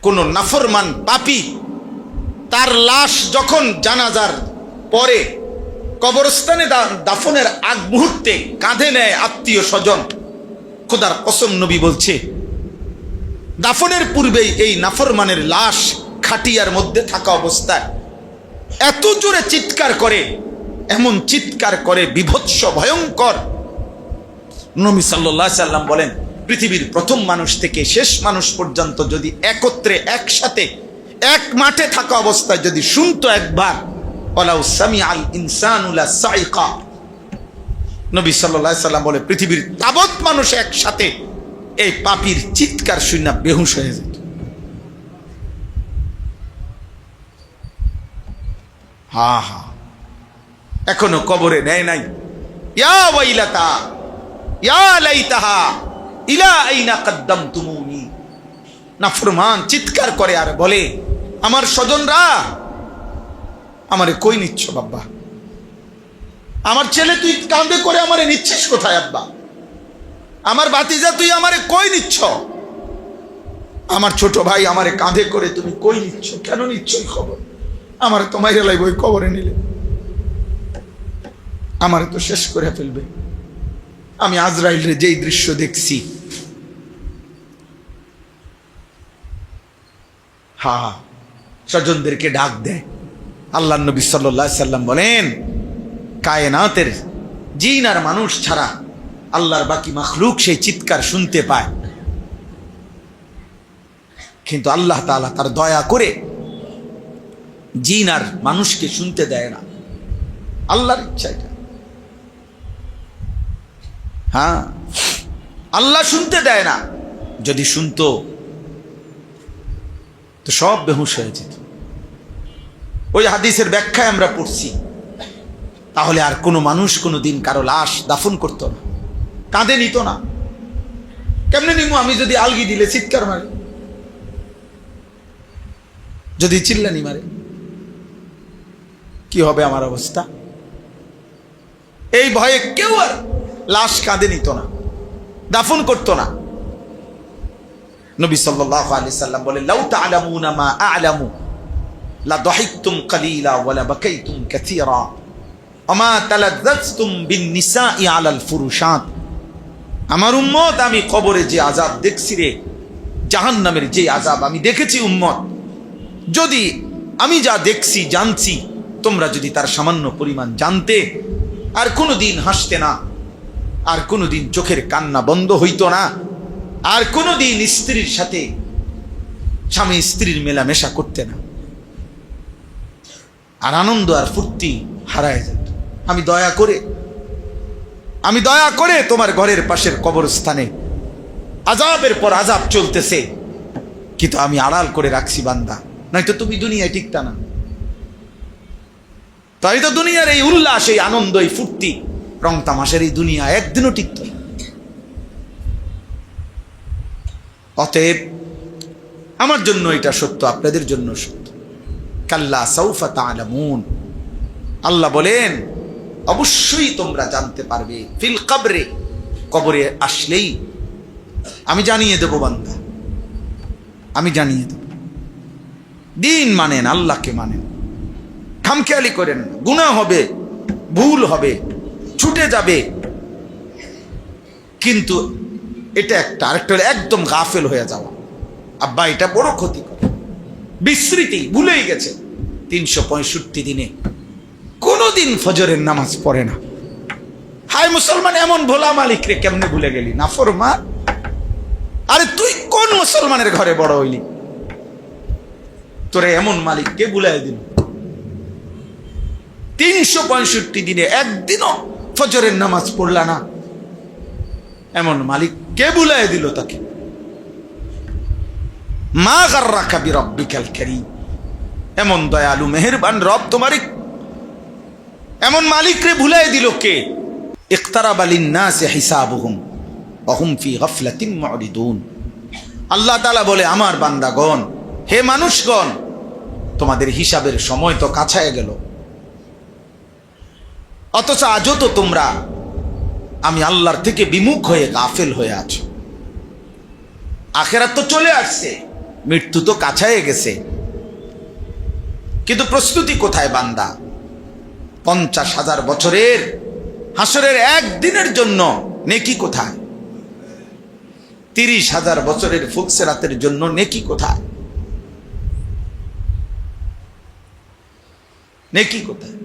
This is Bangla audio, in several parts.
কোন নাফরমান পাপী তার লাশ যখন জানাজার পরে কবরস্থানে দাফনের আগ মুহূর্তে কাঁধে নেয় আত্মীয় স্বজন, খোদার কসম নবী বলছে দাফনের পূর্বেই এই নাফরমানের লাশ খাটিয়ার মধ্যে থাকা অবস্থায় এত জোরে চিৎকার করে, এমন চিৎকার করে বিভৎস ভয়ঙ্কর। নবী সাল্লাল্লাহু আলাইহি সাল্লাম বলেন, পৃথিবীর প্রথম মানুষ থেকে শেষ মানুষ পর্যন্ত যদি একত্রে একসাথে এক মাঠে থাকা অবস্থায় যদি শুনতো একবার, ওয়ালাউ সামিআল ইনসানু লা সাইকা, নবী সাল্লাল্লাহু আলাইহি সাল্লাম বলে পৃথিবীর তাবৎ মানুষ একসাথে এই পাপীর চিৎকার শুনে বেহুশ হয়ে যেত। হা হা, এখনো কবরে নেয় নাই। ইয়া ওয়াইলাতা ইয়া লাইতাহা ইলা আইনা কদ্দামতুমুনি। নাফরমান চিৎকার করে আর বলে, আমার স্বজনরা আমারে কই নিচ্ছ বাবা? আমার ছেলে তুই কাঁধে করে আমারে নিচ্ছিস কোথায় আব্বা? আমার ভাতিজা তুই আমারে কই নিচ্ছ? আমার ছোট ভাই আমারে কাঁধে করে তুমি কই নিচ্ছ? কেন নিচ্ছ এই খবর? আমার তো মাইরা লাইব ওই কবরে নিলে, আমারে তো শেষ করে ফেলবে। আমি আজরাইলের যেই দৃশ্য দেখছি, হা, স্বজনদেরকে ডাক দেয়। আল্লাহ নবী সাল্লাল্লাহু আলাইহি সাল্লাম বলেন, কায়নাতের জিন আর মানুষ ছাড়া আল্লাহর বাকি মাখলুক সেই চিৎকার শুনতে পায়, কিন্তু আল্লাহ তাআলা তার দয়া করে জিন আর মানুষকে শুনতে দেয় না। আল্লাহর ইচ্ছা এটা। হ্যাঁ, আল্লাহ শুনতে দেয় না। যদি শুনতো তো সব বেহুশ হয়ে যেত। ওই হাদিসের ব্যাখ্যায় আমরা পড়ছি, তাহলে আর কোনো মানুষ কোনো দিন কারো লাশ দাফন করতো না, কাঁধে নিত না। কেমনে নিমু? আমি যদি আলগি দিলে চিৎকার মারে, যদি চিল্লানি মারে, কি হবে আমার অবস্থা? এই ভয়ে কেউ আর লাশ কাঁধে নিত না, দাফন করতো না। নবী সাল্লাল্লাহু আলাইহি সাল্লাম বলেন, লাউ তা'লামুনা মা আ'লামু লা দাহিকতুম কালিলা ওয়া লা বাকাইতুম কাসীরা ওয়া মা তালাজ্জাজতুম বিন নিসাই আলাল ফুরুশাত। আমার উম্মত, আমি কবরে যে আযাব দেখছি রে, জাহান্নামের যে আযাব আমি দেখেছি উম্মত, যদি আমি যা দেখছি জানছি তোমরা যদি তার সামান্য পরিমাণ জানতে, আর কোনোদিন হাসতে না, আর কোনোদিন চোখের কান্না বন্ধ হইতো না, আর কোনোদিন স্ত্রীর সাথে স্বামী স্ত্রীর মেলামেশা করতে না, আর আনন্দ আর ফুর্তি হারায় যেত। আমি দয়া করে তোমার ঘরের পাশের কবরস্থানে আযাবের পর আযাব চলতেছে, কিন্তু আমি আড়াল করে রাখছি বান্দা, নয়তো তুমি দুনিয়ায় টিকতা না। তাই তো দুনিয়ার এই উল্লাস, এই আনন্দ, এই ফুর্তি, রং তামাশের এই দুনিয়া একদিনও টিকত না। অতএব আমার জন্য এটা সত্য, আপনাদের জন্য সত্য। কাল্লা সাউফা তা'লামুন, আল্লাহ বলেন অবশ্যই তোমরা জানতে পারবে। ফিল কবরে, কবরে আসলেই আমি জানিয়ে দেব বান্দা, আমি জানিয়ে দেব। দিন মানেন, আল্লাহকে মানেন, খামখেয়ালি করেন না। গুনাহ হবে, ভুল হবে, ছুটে যাবে, কিন্তু এটা একটা। আরেকটা হলো একদম গাফেল হয়ে যাওয়া। আব্বা এটা বড় ক্ষতি করে, বিস্মৃতি, ভুলেই গেছে। 365 দিনে কোনোদিন ফজরের নামাজ পড়ে না। হায় মুসলমান, এমন ভোলা মালিক রে কেমনে ভুলে গেলি? নাফরমান। আরে তুই কোন মুসলমানের ঘরে বড় হইলি? তোরে এমন মালিক কে ভুলাই দিল? 365 দিনে একদিনও ফজরের নামাজ পড়লা না, এমন মালিক কে ভুলাই দিল তাকে? মা গাররাকা বিরাব্বিকাল কারীম, এমন দয়ালু মেহেরবান রব তোমারই এমন মালিক রে ভুলাই দিল কে? ইকতারাবা লিন-নাসি হিসাবুহুম ওয়া হুম ফি গাফলাতিন মু'রিদুন। আল্লাহ তাআলা বলে, আমার বান্দাগণ, হে মানুষগণ, তোমাদের হিসাবের সময় তো কাছায় গেল, অথচ আজও তো তোমরা আমি আল্লাহর থেকে বিমুখ হয়ে গাফেল হয়ে আছো। আখিরাত তো চলে আসছে, মৃত্যু তো কাছায় গেছে, কিন্তু প্রস্তুতি কোথায় বান্দা? 50,000 বছরের হাসরের একদিনের জন্য নেকি কোথায়? 30,000 বছরের ফুকসেরাতের জন্য নেকি কোথায়? নেকি কোথায়?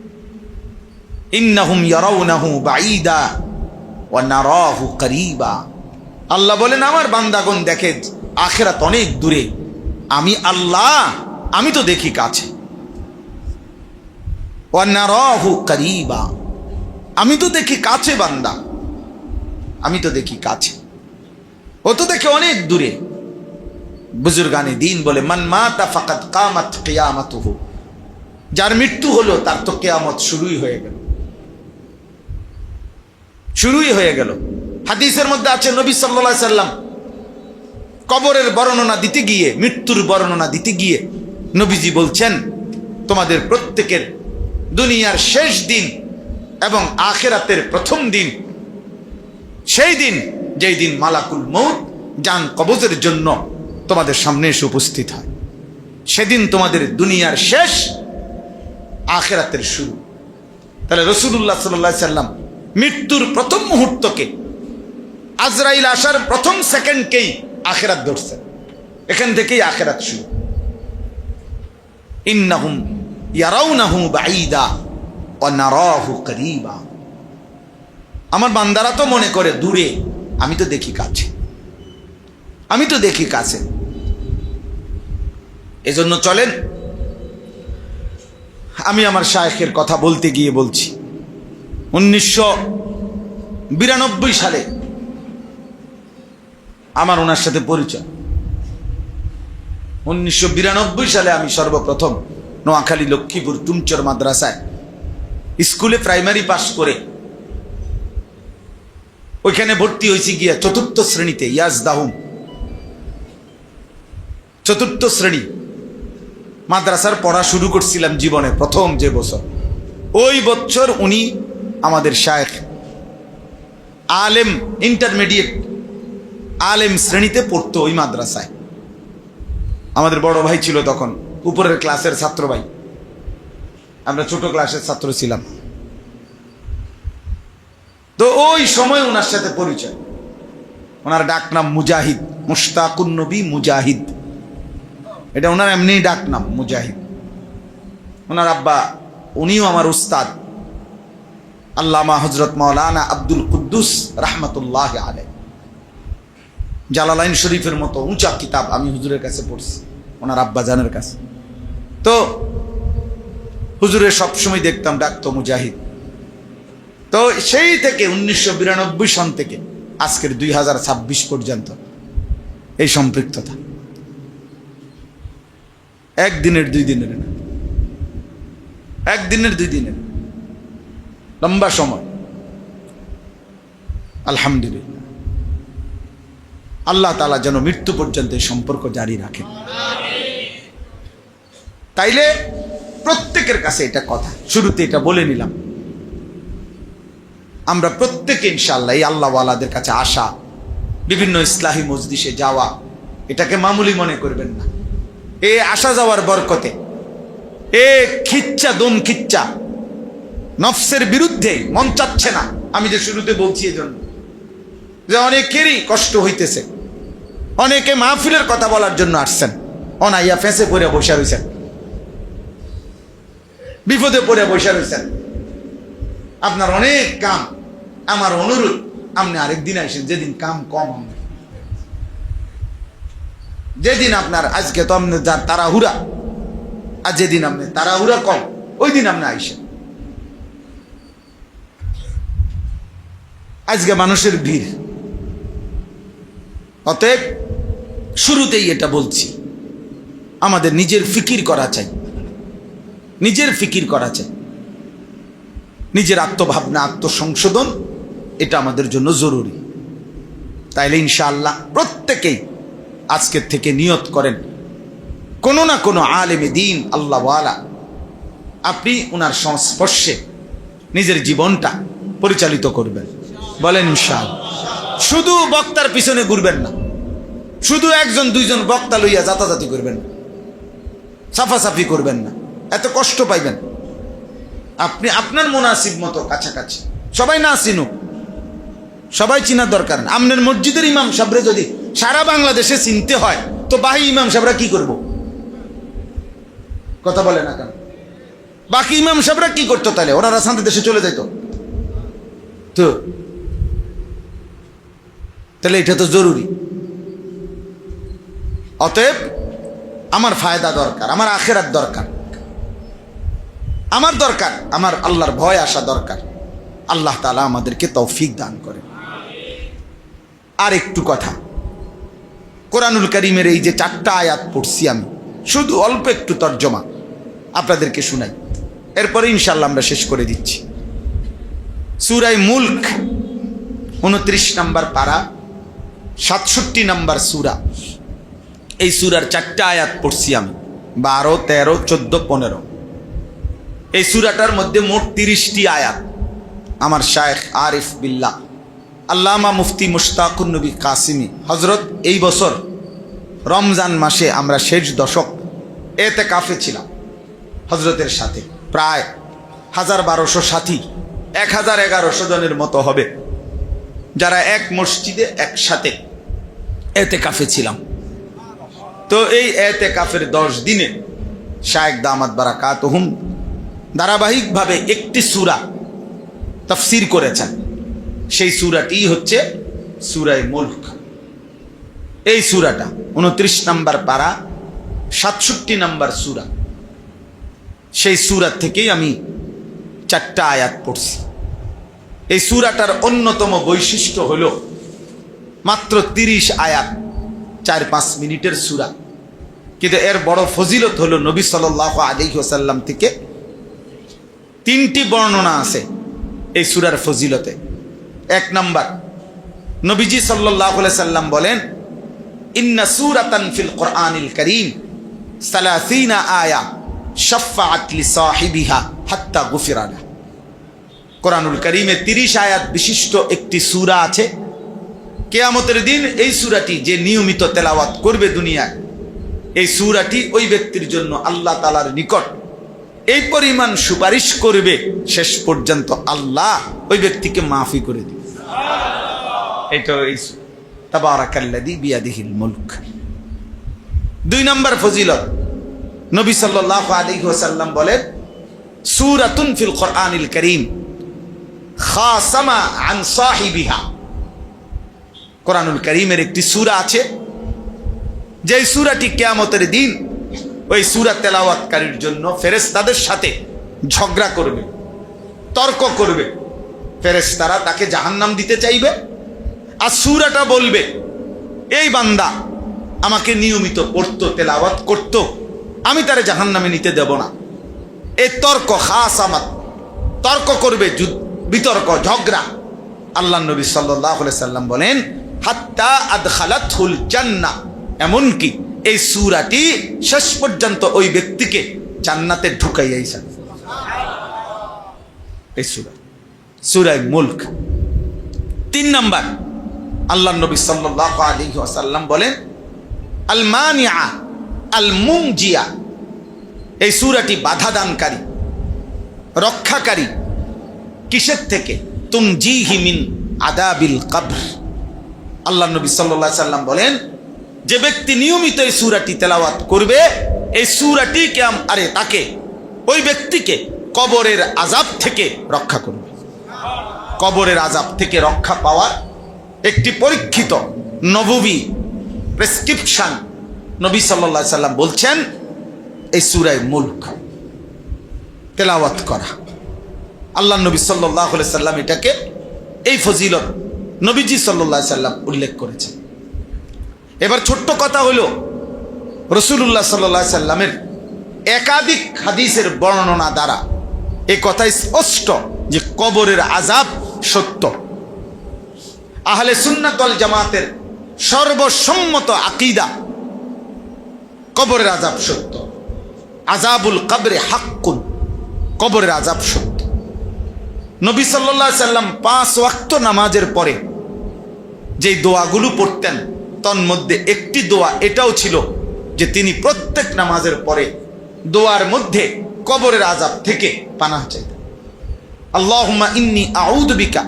ইন্নাহুম ইয়ারাউনাহু বাঈদা ওয়া নারাহু করিবা। আল্লাহ বলেন আমার বান্দাগণ দেখে আখিরাত অনেক দূরে, আমি আল্লাহ আমি তো দেখি কাছে। ওয়া নারাহু করিবা, আমি তো দেখি কাছে বান্দা, আমি তো দেখি কাছে, ও তো দেখে অনেক দূরে। বুজুর্গানে দিন বলে মান মাতা ফাকাদ কামাত কিয়ামাতুহু, যার মৃত্যু হলো তার তো কিয়ামত শুরুই হয়ে গেল, শুরুই হয়ে গেল। হাদিসের মধ্যে আছে নবী সাল্লাল্লাহু আলাইহি সাল্লাম কবরের বর্ণনা দিতে গিয়ে, মৃত্যুর বর্ণনা দিতে গিয়ে নবীজি বলছেন তোমাদের প্রত্যেকের দুনিয়ার শেষ দিন এবং আখিরাতের প্রথম দিন সেই দিন যেই দিন মালাকুল মউত জান কবজের জন্য তোমাদের সামনে এসে উপস্থিত হয়, সেদিন তোমাদের দুনিয়ার শেষ, আখিরাতের শুরু। তাহলে রাসূলুল্লাহ সাল্লাল্লাহু আলাইহি সাল্লাম মৃত্যুর প্রথম মুহূর্তকে, আজরাইল আসার প্রথম সেকেন্ডকেই আখিরাত ধরছেন, এখান থেকেই আখিরাত শুরু। ইন্নাহুম ইয়ারাউনাহু বাঈদা ওয়া নারাহু করিবা, আমার বান্দারা তো মনে করে দূরে, আমি তো দেখি কাছে, আমি তো দেখি কাছে। এজন্য চলেন আমি আমার শায়েখের কথা বলতে গিয়ে বলছি 1992 সালে আমার ওনার সাথে পরিচয়। 1992 সালে আমি সর্বপ্রথম নোয়াখালী লক্ষ্মীপুর তুমচর মাদ্রাসায় স্কুলে প্রাইমারি পাস করে ওইখানে ভর্তি হয়েছি গিয়া 4র্থ শ্রেণীতে, ইয়াজদাহুম 4র্থ শ্রেণী মাদ্রাসার পড়া শুরু করছিলাম জীবনে প্রথম যে বছর। ওই বছর উনি আমাদের শায়েখ আলেম, ইন্টারমিডিয়েট আলেম শ্রেণীতে পড়তো ওই মাদ্রাসায়। আমাদের বড় ভাই ছিল তখন, উপরের ক্লাসের ছাত্র ভাই, আমরা ছোট ক্লাসের ছাত্র ছিলাম। তো ওই সময় ওনার সাথে পরিচয়। ওনার ডাক নাম মুজাহিদ, মুশতাকুন নবী মুজাহিদ, এটা ওনার এমনি ডাক নাম মুজাহিদ। ওনার আব্বা উনিও আমার উস্তাদ আল্লামা হযরত মাওলানা আব্দুল কুদ্দুস রাহমাতুল্লাহি আলাইহি। জালালাইন শরীফের মতো উঁচা কিতাব আমি হুজুরের কাছে পড়ছি, ওনার আব্বা জানের কাছে। তো হুজুরের সবসময় দেখতাম ডাকতো মুজাহিদ। তো সেই থেকে 1992 সন থেকে আজকের 2026 পর্যন্ত এই সম্পৃক্ততা একদিনের 2 দিনের না, একদিনের 2 দিনের, লম্বা সময়। আলহামদুলিল্লাহ, আল্লাহ তাআলা যেন মৃত্যু পর্যন্ত এই সম্পর্ক জারি রাখেন। তাইলে প্রত্যেকের কাছে এটা কথা, শুরুতে এটা বলে নিলাম, আমরা প্রত্যেকে ইনশাআল্লাহ এই আল্লাহওয়ালাদের কাছে আসা, বিভিন্ন ইসলাহি মজলিসে যাওয়া, এটাকে মামুলি মনে করবেন না। এ আসা যাওয়ার বরকতে, এ খিচ্চা দম খিচ্চা নফসের বিরুদ্ধে মন চাচ্ছে না। আমি যে শুরুতে বলছি এজন্য যে অনেকেরই কষ্ট হইতেছে, অনেকে মাহফিলের কথা বলার জন্য আসছেন, অনাইয়া ফেঁসে পড়ে বসে রয়েছেন, বিপদে পড়ে বসে রয়েছেন, আপনার অনেক কাম। আমার অনুরোধ আপনি আরেকদিন আসেন, যেদিন কাম কম হবে, যেদিন আপনার আজকে তো আপনি যার তাড়াহুড়া, আর যেদিন আপনি তাড়াহুড়া কম ওই দিন আপনি আইসেন। আজকে মানুষের ভিড়, অতএব শুরুতেই এটা বলছি, আমাদের নিজের ফিকির করা চাই, নিজের ফিকির করা চাই, নিজের আত্মভাবনা, আত্মসংশোধন, এটা আমাদের জন্য জরুরি। তাইলে ইনশাআল্লাহ প্রত্যেকেই আজকের থেকে নিয়ত করেন, কোনো না কোনো আলেমে দ্বীন আল্লাহওয়ালা আপনি ওনার সংস্পর্শে নিজের জীবনটা পরিচালিত করবেন। বলেন ইনশাআল্লাহ। শুধু বক্তার পিছনে ঘুরবেন না, শুধু একজন দুইজন বক্তা লইয়া জাতাজাতি করবেন না, সাফাসাফি করবেন না, এত কষ্ট পাইবেন। আপনি আপনার মুনাসিব মতো কাছাকাছি, সবাই না চিনুক, সবাই চিনার দরকার না। আপনার মসজিদের ইমাম সাহেবরে যদি সারা বাংলাদেশে চিনতে হয়, তো বাকি ইমাম সাহেবরা কি করব? কথা বলে না কেন? বাকি ইমাম সাহেবরা কি করতো তাহলে? ওনারা শান্তি দেশে চলে যাইতো তো। তাহলে এটা তো জরুরি। অতএব আমার ফায়দা দরকার, আমার আখেরাত দরকার, আমার দরকার, আমার আল্লাহর ভয় আসা দরকার। আল্লাহ তাআলা আমাদেরকে তৌফিক দান করে। আর একটু কথা, কোরআনুল কারীমের এই যে 4টা আয়াত পড়ছি আমি, শুধু অল্প একটু তর্জমা আপনাদেরকে শুনাই, এরপরে ইনশাআল্লাহ আমরা শেষ করে দিচ্ছি। সূরা মুলক 29 নম্বর পারা, 67 নম্বর সূরা। এই সূরার 4টা আয়াত পড়ছি আমি, 12, 13, 14, 15। এই সূরাটার মধ্যে মোট 30টি আয়াত। আমার শায়েখ আরিফ বিল্লাহ আল্লামা মুফতি মুশতাকুন নবী কাসিমি হজরত এই বছর রমজান মাসে আমরা শেষ দশক এতেকাফে ছিলাম হজরতের সাথে। প্রায় 1200 সাথী, 1100 জনের মতো হবে, যারা এক মসজিদে একসাথে এতেকাফে ছিলাম। তো এই এতেকাফের 10 দিনে শায়েখ দামাত বারাকাতুহুম ধারাবাহিকভাবে একটি সূরা তাফসীর করেছেন। সেই সূরাটি হচ্ছে সূরা মুলক। এই সূরাটা 29 নম্বর পারা, 67 নম্বর সূরা। সেই সূরা থেকেই আমি 4টা আয়াত পড়ছি। এই সূরাটার অন্যতম বৈশিষ্ট্য হলো মাত্র 30 আয়াত, 4-5 মিনিটের সূরা, কিন্তু এর বড় ফজিলত হলো নবী সাল্লাল্লাহু আলাইহি ওয়াসাল্লাম থেকে 3টি বর্ণনা আছে এই সূরার ফজিলতে। 1 নাম্বার, নবীজি সাল্লাল্লাহু আলাইহি সাল্লাম বলেন, ইন্না সূরাতান ফিল কোরআনিল কারীম 30 আয়া শাফাআত লিসাহিবিহা হাত্তা গুফিরা লাহু। কোরআনুল কারীমে 30 আয়াত বিশিষ্ট একটি সূরা আছে। কিয়ামতের দিন এই সূরাটি যে নিয়মিত তেলাওয়াত করবে দুনিয়ায়, এই সূরাটি ওই ব্যক্তির জন্য আল্লাহ তাআলার নিকট এই পরিমাণ সুপারিশ করবে, শেষ পর্যন্ত আল্লাহ ওই ব্যক্তিকে মাফি করে দিবে। এটা এই তাবারাকাল্লাযী বিয়াদিহিল মুলক। 2 নম্বর ফজিলত, নবী সাল্লাল্লাহু আলাইহি ওয়াসাল্লাম বলেন, সূরাতুন ফিল কোরআনিল কারীম খাসামা আন সাহিবিহা। কোরআনুল কারীমের একটি সূরা আছে, যে সূরাটি কিয়ামতের দিন ওই সূরা তেলাওয়াতকারীর জন্য ফেরেশতাদের সাথে ঝগড়া করবে, তর্ক করবে। ফেরেশতারা তাকে জাহান্নাম দিতে চাইবে, আর সূরাটা বলবে, এই বান্দা আমাকে নিয়মিত পড়তো, তেলাওয়াত করত, আমি তারে জাহান্নামে নিতে দেব না। এই তর্ক, খাসামাত, তর্ক করবে, বিতর্ক, ঝগড়া। আল্লাহ নবী সাল্লাল্লাহু আলাইহি সাল্লাম বলেন, হাত্তা আদখালাতহুল জান্নাহ, এমনকি এই সূরাটি শেষ পর্যন্ত ওই ব্যক্তিকে জান্নাতে ঢুকাইয়াছে। এই সূরা মুলক। 3 নাম্বার, আল্লাহ নবী সাল্লাল্লাহু আলাইহি ওয়াসাল্লাম বলেন, আল মানিআ আল মুনজিয়া। এই সূরাটি বাধা দানকারী, রক্ষাকারী। কিসের থেকে? তুনজিহি মিন আযাবিল কবর। আল্লাহ নবী সাল্লাল্লাহু আলাইহি ওয়াসাল্লাম বলেন, যে ব্যক্তি নিয়মিত এই সূরাটি তেলাওয়াত করবে, এই সূরাটি তাকে, ওই ব্যক্তিকে কবরের আযাব থেকে রক্ষা করবে। কবরের আযাব থেকে রক্ষা পাওয়ার একটি পরীক্ষিত নববী প্রেসক্রিপশন নবী সাল্লাল্লাহু আলাইহি সাল্লাম বলছেন, এই সূরা মুলক তেলাওয়াত করা। আল্লাহ নবী সাল্লাল্লাহু আলাইহি সাল্লাম এটাকে, এই ফজিলত নবীজি সাল্লাল্লাহু আলাইহি সাল্লাম উল্লেখ করেছেন। এবার ছোট্ট কথা হলো, রাসূলুল্লাহ সাল্লাল্লাহু আলাইহি সাল্লামের একাধিক হাদিসের বর্ণনা দ্বারা এই কথা স্পষ্ট যে কবরের আযাব সত্য। আহলে সুন্নাত ওয়াল জামাতের সর্বসম্মত আকীদা, কবরের আযাব সত্য। আযাবুল কবরে হাক্কুন, কবরের আযাব সত্য। নবী সাল্লাল্লাহু আলাইহি সাল্লাম 5 ওয়াক্ত নামাজের পরে যে দোয়াগুলো পড়তেন, তন্মধ্যে একটি দোয়া এটাও ছিল যে তিনি প্রত্যেক নামাজের পরে দোয়ার মধ্যে কবরের আযাব থেকে পানাহ চাইতেন। আল্লাহুম্মা ইন্নী আউযু বিকা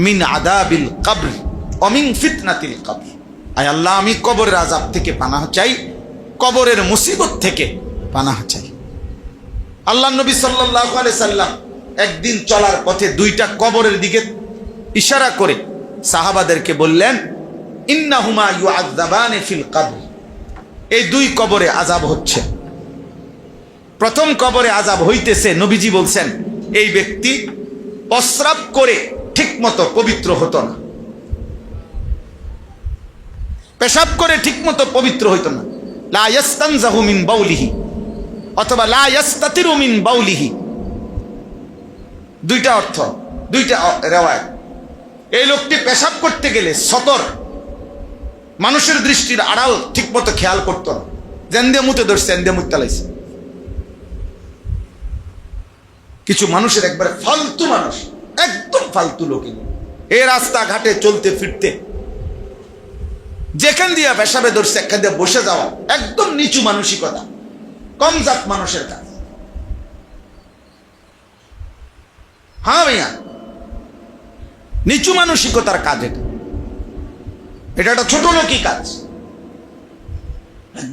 মিন আযাবিল কবর ওয়া মিন ফিতনাতিল কবর। আয় আল্লাহ, আমি কবরের আযাব থেকে পানাহ চাই, কবরের মুসিবত থেকে পানাহ চাই। আল্লাহ নবী সাল্লাল্লাহু আলাইহি সাল্লাম একদিন চলার পথে দুইটা কবরের দিকে ইশারা করে সাহাবাদেরকে বললেন, ইন্নাহুমা ইউআযাবানি ফিল কবর, এই দুই কবরে আযাব হচ্ছে। প্রথম কবরে আযাব হইতেছে, নবীজি বলছেন এই ব্যক্তি প্রস্রাব করে ঠিকমতো পবিত্র হতো না, পেশাব করে ঠিকমতো পবিত্র হইতো না। লা ইয়াস্তানজাহু মিন বাউলিহি অথবা লা ইয়াস্তাতিরু মিন বাউলিহি, দুইটা অর্থ, দুইটা রিওয়ায়াত। এই লোকটি পেশাব করতে গেলে সতর, মানুষের দৃষ্টির আড়াল ঠিকমতো খেয়াল করতো না, জেন্দে মুতে ধরছে, এন্দে মুতে লাইছে। কিছু মানুষের একবারে ফালতু মানুষ, একদম ফালতু লোক, এই রাস্তাঘাটে চলতে ফিরতে যেখান দিয়া পেশাবে ধরছে এখান দিয়ে বসে যাওয়া, একদম নিচু মানসিকতা, কম জাত মানুষের কাজ। হ্যাঁ ভাইয়া, নিচু মানসিকতার কাজ এটা, এটা একটা ছোট লোকই কাজ।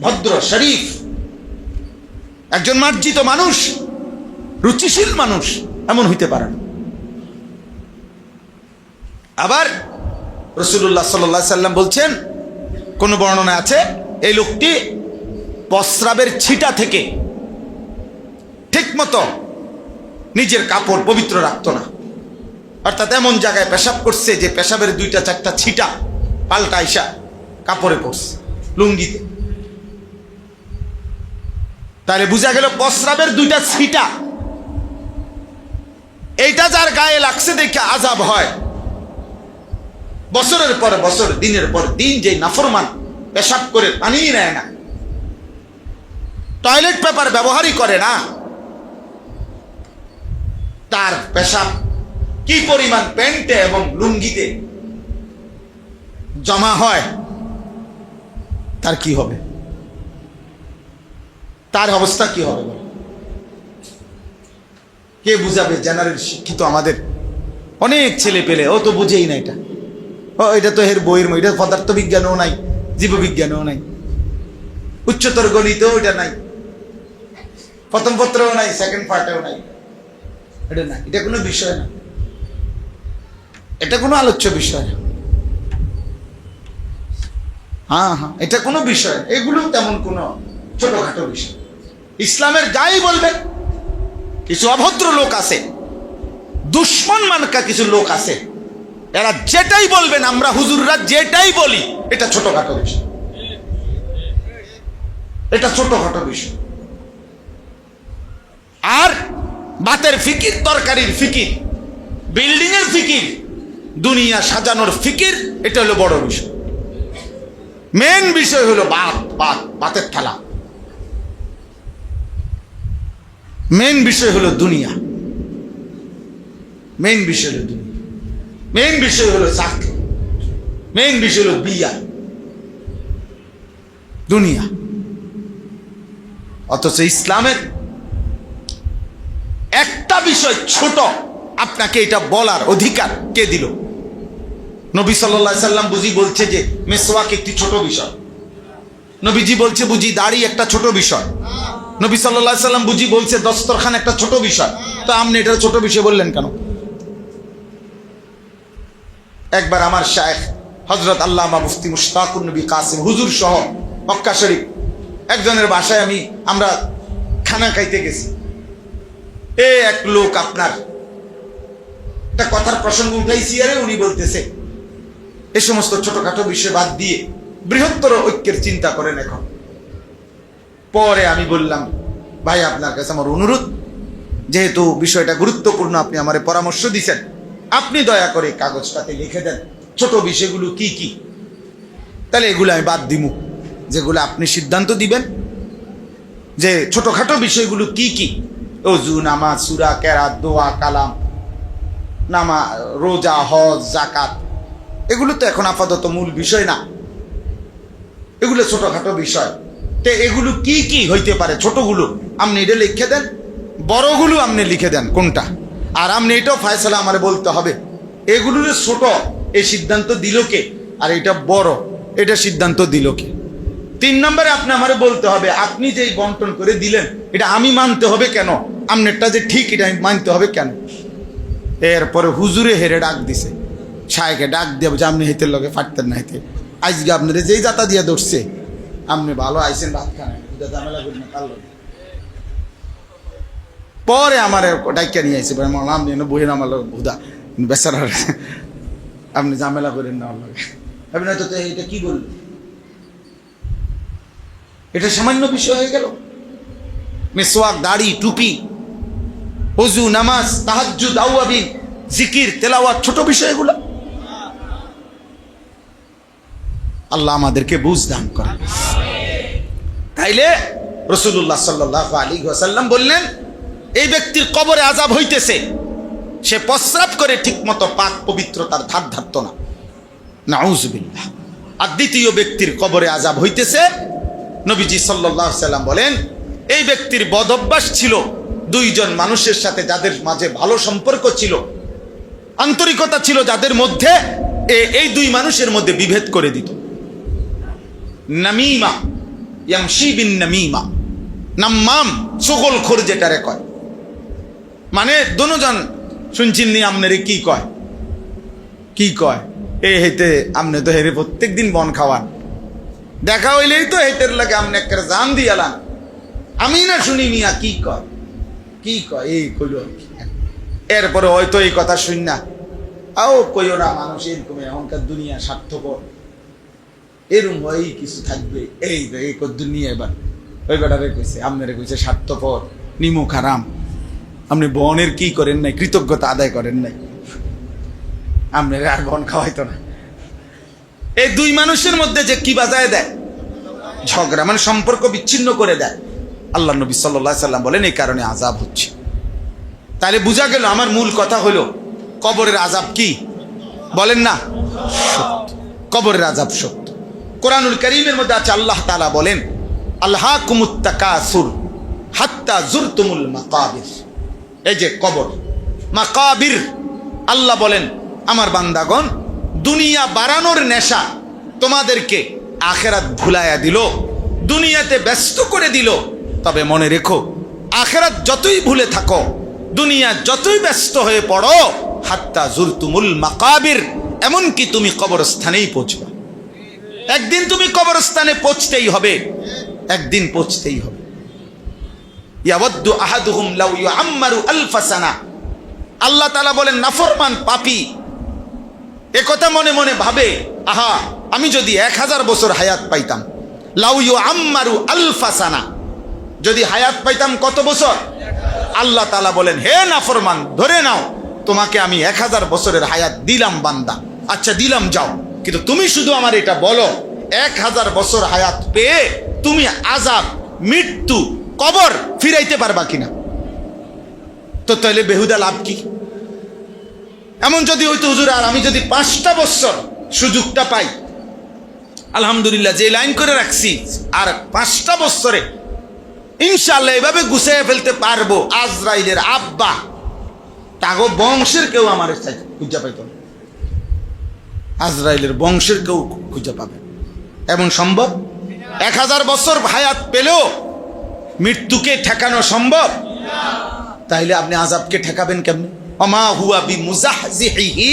ভদ্র শরীফ একজন মার্জিত মানুষ, রুচিশীল মানুষ এমন হইতে পারে না। আবার রাসূলুল্লাহ সাল্লাল্লাহু আলাইহি সাল্লাম বলছেন, কোন বর্ণনা আছে এই লোকটি প্রস্রাবের ছিটা থেকে ঠিকমতো নিজের কাপড় পবিত্র রাখতো না, অর্থাৎ এমন জায়গায় পেশাব করছে যে পেশাবের দুইটা চারটা ছিটা পাল্টা আইসা কাপড়ে পড়ছে, লুঙ্গিতে। তাহলে বোঝা গেল প্রস্রাবের দুইটা ছিটা, এইটা যার গায়ে লাগছে দেখে আযাব হয়। বছরের পর বছর, দিনের পর দিন যে নাফরমান পেশাব করে পানি নেয় না, টয়লেট পেপার ব্যবহারই করে না, তার পেশাব কি পরিমাণ প্যান্টে এবং লুঙ্গিতে জমা হয়, তার কি হবে, তার অবস্থা কি হবে? কে বুঝাবে? জেনারেল শিক্ষিত আমাদের অনেক ছেলে পেলে, ও তো বুঝেই না এটা, ও এটা তো এর বইয়ের, এটা পদার্থ বিজ্ঞানও নাই, জীববিজ্ঞানও নাই, উচ্চতর গণিতেও এটা নাই, প্রথম পত্রেও নাই, সেকেন্ড পার্টেও নাই, এটা না, এটা কোনো বিষয় না, এটা কোনো আলোচ্য বিষয় না। হ্যাঁ হ্যাঁ, এটা কোনো বিষয়, এগুলো তেমন কোনো ছোটখাটো বিষয়। ইসলামের যাই বলবেন, কিছু অভদ্র লোক আছে, দুশ্মন মানকা কিছু লোক আছে, এরা যেটাই বলবেন, আমরা হুজুররা যেটাই বলি, এটা ছোটখাটো বিষয়, এটা ছোটখাটো বিষয়। আর ভাতের ফিকির, তরকারির ফিকির, বিল্ডিং এর ফিকির, দুনিয়া সাজানোর ফিকির, এটা হলো বড় বিষয়। মেন বিষয় হলো ভাতের থালা, মেন বিষয় হলো দুনিয়া, মেন বিষয় হলো দুনিয়া, মেন বিষয় হলো চাকরি, মেন বিষয় হলো বিয়া, দুনিয়া। অথচ ইসলামের একটা বিষয় ছোট, আপনাকে এটা বলার অধিকার কে দিল? নবী সাল্লাল্লাহু আলাইহি সাল্লাম বুঝি বলছে যে মিসওয়াক একটি ছোট বিষয়, নবীজি বলছে বুঝি দাড়ি একটা ছোট বিষয়, নবী সাল্লাল্লাহু আলাইহি সাল্লাম বুঝি বলছে দস্তরখান একটা ছোট বিষয়, তো আপনি এটা ছোট বিষয় বললেন কেন? একবার আমার শায়েখ হযরত আল্লামা মুফতি মুশতাকুন নবী কাসিম হুজুর সহ মক্কা শরীফ একজনের বাসায় আমরা খানা খাইতে গেছি। এক লোক আপনার একটা কথার প্রসঙ্গ উঠাইছি, আরে উনি বলতেছে এ সমস্ত ছোটখাটো বিষয় বাদ দিয়ে বৃহত্তর ঐক্যের চিন্তা করেন এখন। পরে আমি বললাম, ভাই আপনার কাছে আমার অনুরোধ, যেহেতু বিষয়টা গুরুত্বপূর্ণ, আপনি আমারে পরামর্শ দিচ্ছেন, আপনি দয়া করে কাগজটাতে লিখে দেন ছোট বিষয়গুলো কি কি, তাহলে এগুলো আমি বাদ দিমু। যেগুলো আপনি সিদ্ধান্ত দিবেন যে ছোটখাটো বিষয়গুলো কি কি, ওযু, নামাজ, সূরা, কেরাত, দোয়া, কালাম, রোজা, হজ, যাকাত, এগুলো তো এখন আপাতত মূল বিষয় না। এগুলো ছোটখাটো বিষয়। তো এগুলো কি কি হইতে পারে? ছোটগুলো আপনি এটা লিখে দেন, বড়গুলো আপনি লিখে দেন কোনটা, আর আপনি এটাও ফায়সালা আমারে বলতে হবে এগুলো যে ছোট এই সিদ্ধান্ত দিল কে, আর এটা বড় এটা সিদ্ধান্ত দিল কে। 3 নম্বরে আপনি আমারে বলতে হবে আপনি যে বন্টন করে দিলেন এটা আমি মানতে হবে কেন, আপনারটা যে ঠিক এটা আমি মানতে হবে কেন। এরপরে হুজুরে হেরে ডাক দিছে, ছায়কে ডাক দিয়ে যে আপনি হেতের লগে ফাটতেন না, হেতে আজকে আপনার যেই জাতা দিয়ে ধরছে আপনি ভালো আইসেন ভাত খান, ঝামেলা করেন না কাল। পরে আমার ডাইকা নিয়ে আইসে আপনি বইয়েন আমার লোক হুদা বেচার, আপনি ঝামেলা করেন না আমার আপনি হয়তো এটা কি বললেন, এটা সামান্য বিষয় হয়ে গেল। মিসওয়াক, দাড়ি, টুপি, ওযু, নামাজ, তাহাজ্জুদ, আওয়াবিন, জিকির, তেলাওয়াত ছোট বিষয়গুলো। আল্লাহ আমাদেরকে বুঝ দান করেন। তাইলে রাসূলুল্লাহ সাল্লাল্লাহু আলাইহি ওয়াসাল্লাম বললেন এই ব্যক্তির কবরে আযাব হইতেছে, সে প্রস্রাব করে ঠিকমতো পাক পবিত্রতার ধার ধারত না, নাউযুবিল্লাহ। আর দ্বিতীয় ব্যক্তির কবরে আযাব হইতেছে, নবীজি সাল্লাল্লাহু আলাইহি ওয়াসাল্লাম বলেন এই ব্যক্তির বদ অভ্যাস ছিল 2 জন মানুষের সাথে যাদের মাঝে ভালো সম্পর্ক ছিল, আন্তরিকতা ছিল যাদের মধ্যে, এই 2 মানুষের মধ্যে বিভেদ করে দিত। নামিমা, ইয়ামশি বিন নামিমা, নাম্মাম চগলখোর যেটারে কয়, মানে দুজন শুনছেন নি আপনারে কি কয়, কি কয় এই হেতে আপনি তো হেরে প্রত্যেকদিন বন খাওয়ান, দেখা হইলেই তো হেতের লাগে আপনি একটা জান দিয়ালান, আমি না শুনি মিয়া কি কয়, কি কয় এই কইল। এরপরে হয়তো এই কথা শুন না আও কইও না, মানুষ এরকম এখনকার দুনিয়া স্বার্থপর, এরকম হয় কিছু থাকবে এই দুনিয়া। এবার ওই বেটারে কইছে আপনারে কইছে স্বার্থপর, নিমুখ হারাম, আপনি বনের কি করেন নাই, কৃতজ্ঞতা আদায় করেন নাই, আপনার আর বন খাওয়াইতো না। এই 2 মানুষের মধ্যে যে কি বাজায় দেয় ঝগড়া, মানে সম্পর্ক বিচ্ছিন্ন করে দেয়। আল্লাহ নবী সাল্লাল্লাহু আলাইহি সাল্লাম বলেন এই কারণে আযাব হচ্ছে। তাহলে বোঝা গেল আমার মূল কথা হলো কবরের আযাব কি বলেন না, কবরের আযাব সত্য। কোরআনুল কারীমের মধ্যে আছে আল্লাহ তাআলা বলেন আলহাকুমুত তাকাসুর হাত্তা জুরতুমুল মাকাবির। এই যে কবর, মাকাবির, আল্লাহ বলেন আমার বান্দাগণ দুনিয়া বাড়ানোর নেশা তোমাদেরকে আখেরাত ভুলাইয়া দিল, দুনিয়াতে ব্যস্ত করে দিল। তবে মনে রেখো আখেরাত যতই ভুলে থাকো, দুনিয়া যতই ব্যস্ত হয়ে পড়ো, হাত্তা জুরতুমুল মাকাবির, এমনকি তুমি কবরস্থানেই পৌঁছবা। একদিন তুমি কবরস্থানে পৌঁছতেই হবে, একদিন পৌঁছতেই হবে। ইয়াওয়াদ্দু আহাদুহুম লাউ ইউআম্মারু আলফা সানা। আল্লাহ তাআলা বলেন নাফরমান পাপী একথা মনে মনে ভাবে, আহা আমি যদি 1000 বছর হায়াত পাইতাম, লাউ ইউআম্মারু আলফা সানা, যদি হায়াত পাইতাম কত বছর? আল্লাহ তাআলা বলেন হে নাফরমান, ধরে নাও তোমাকে আমি 1000 বছরের হায়াত দিলাম বান্দা, আচ্ছা দিলাম যাও, কিন্তু তুমি শুধু আমার এটা বলো 1000 বছর হায়াত পেয়ে তুমি আযাব, মৃত্যু, কবর ফিরাইতে পারবা কিনা? তো তাহলে বেহুদা লাভ কি? এমন যদি হইতো হুজুর আর আমি যদি 5টা বছর সুযোগটা পাই, আলহামদুলিল্লাহ যে লাইন করে রাখছি, আর 5টা বছরে ইনশাআল্লাহ এভাবে গুছিয়ে ফেলতে পারবো, আজরাইলের আব্বা তাগো বংশের কেউ আমার খুঁজে পাইত না, আজরাইলের বংশের কেউ খুঁজে পাবে এমন সম্ভব? 1000 বছর হায়াত পেলেও মৃত্যুকে ঠেকানো সম্ভব? তাইলে আপনি আযাবকে ঠেকাবেন কেমনে? ওমা হুয়া বিমুজাহজিহি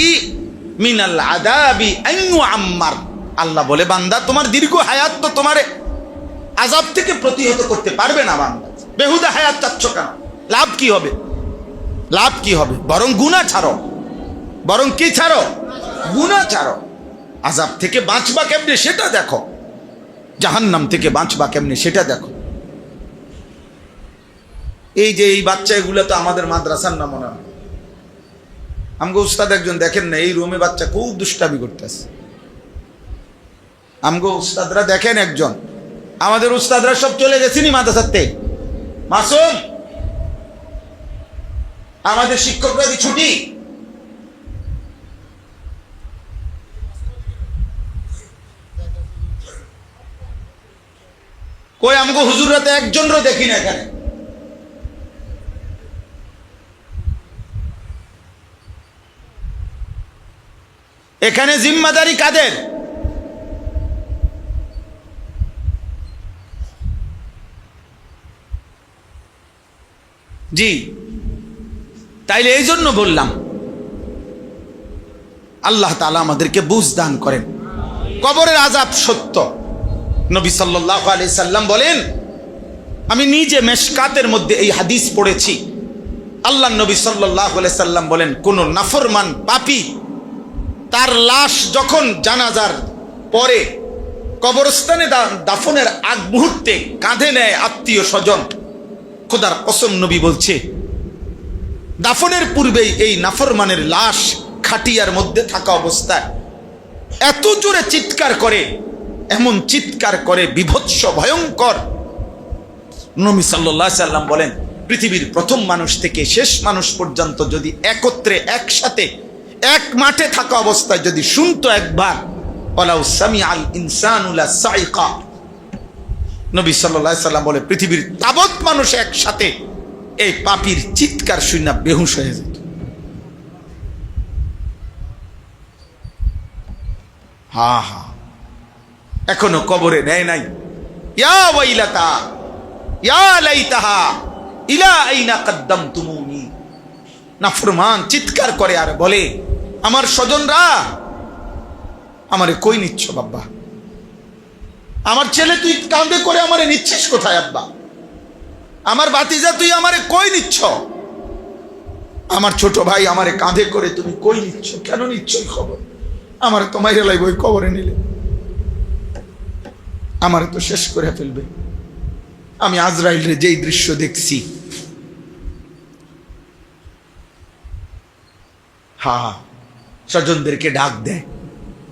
মিনাল আযাবি আন ইউআম্মার। আল্লাহ বলে বান্দা তোমার দীর্ঘ হায়াত তো তোমার আযাব থেকে প্রতিহত করতে পারবে না। বান্দা বেহুদা হায়াত চাচ্ছ কেন? লাভ কি হবে? লাভ কি হবে? বরং গুনাহ ছাড়ো, বরং কি ছাড়ো? গুনাহ ছাড়ো। আযাব থেকে বাঁচবা কেমনে সেটা দেখো, জাহান্নাম থেকে বাঁচবা কেমনে সেটা দেখো। এই যে এই বাচ্চাগুলো তো আমাদের মাদ্রাসার না মনে হয়, আমগো উস্তাদ একজন দেখেন না, এই রুমে বাচ্চা খুব দুষ্টামি করতেছে। আমগো উস্তাদরা দেখেন একজন, আমাদের উস্তাদরা সব চলে গেছেনি মাদ্রাসাতে। মাসুম, আমাদের শিক্ষকরা কি ছুটি? কই আমগো হুজুররাতে একজনও দেখি না এখানে। এখানে জিম্মাদারি কাদের? জি, তাইলে এই জন্য বললাম আল্লাহ তাআলা আমাদেরকে বুঝ দান করেন। কবরের আযাব সত্য। নবী সাল্লাল্লাহু আলাইহি সাল্লাম বলেন, আমি নিজে মেশকাতের মধ্যে এই হাদিস পড়েছি। আল্লাহ নবী সাল্লাল্লাহু আলাইহি সাল্লাম বলেন, কোন নাফরমান পাপী তার লাশ যখন জানাজার পরে কবরস্থানে দাফনের আগ মুহূর্তে কাঁধে নেয় আত্মীয় স্বজন, খোদার কসম নবী বলছে দাফনের পূর্বেই এই নাফরমানের লাশ খাটিয়ার মধ্যে থাকা অবস্থায় এত জোরে চিৎকার করে, এমন চিৎকার করে বিভৎস ভয়ঙ্কর। নবী সাল্লাল্লাহু আলাইহি সাল্লাম বলেন, পৃথিবীর প্রথম মানুষ থেকে শেষ মানুষ পর্যন্ত যদি একত্রে একসাথে এক মাঠে থাকা অবস্থায় যদি শুনতো একবার, ওয়ালাউ সামিআল ইনসানু লাসাইকা, নবী সাল্লাল্লাহু আলাইহি সাল্লাম বলে পৃথিবীর তাবৎ মানুষ একসাথে এই পাপীর চিৎকার শুনে বেহুশ হয়ে যেত। হা হা, এখনো কবরে নেয় নাই। ইয়া ওয়াইলাতা ইয়া লাইতাহা ইলা আইনা কদ্দামতুমুনি। নাফরমান চিৎকার করে আর বলে, আমার স্বজনরা আমারে কই নিচ্ছ বাবা? আমার ছেলে তুই কাঁধে করে আমারে নিচ্ছিস কোথায় আব্বা? আমার ভাতিজা তুই আমারে কই নিচ্ছ? আমার ছোট ভাই আমারে কাঁধে করে তুমি কই নিচ্ছ? কেন নিচ্ছ এই খবর? আমারে তো মাইরে লাইব ওই কবরে নিলে, আমারে তো শেষ করে ফেলবে। আমি আজরাইলের যেই দৃশ্য দেখছি, হা হা, স্বজনদেরকে ডাক দেয়।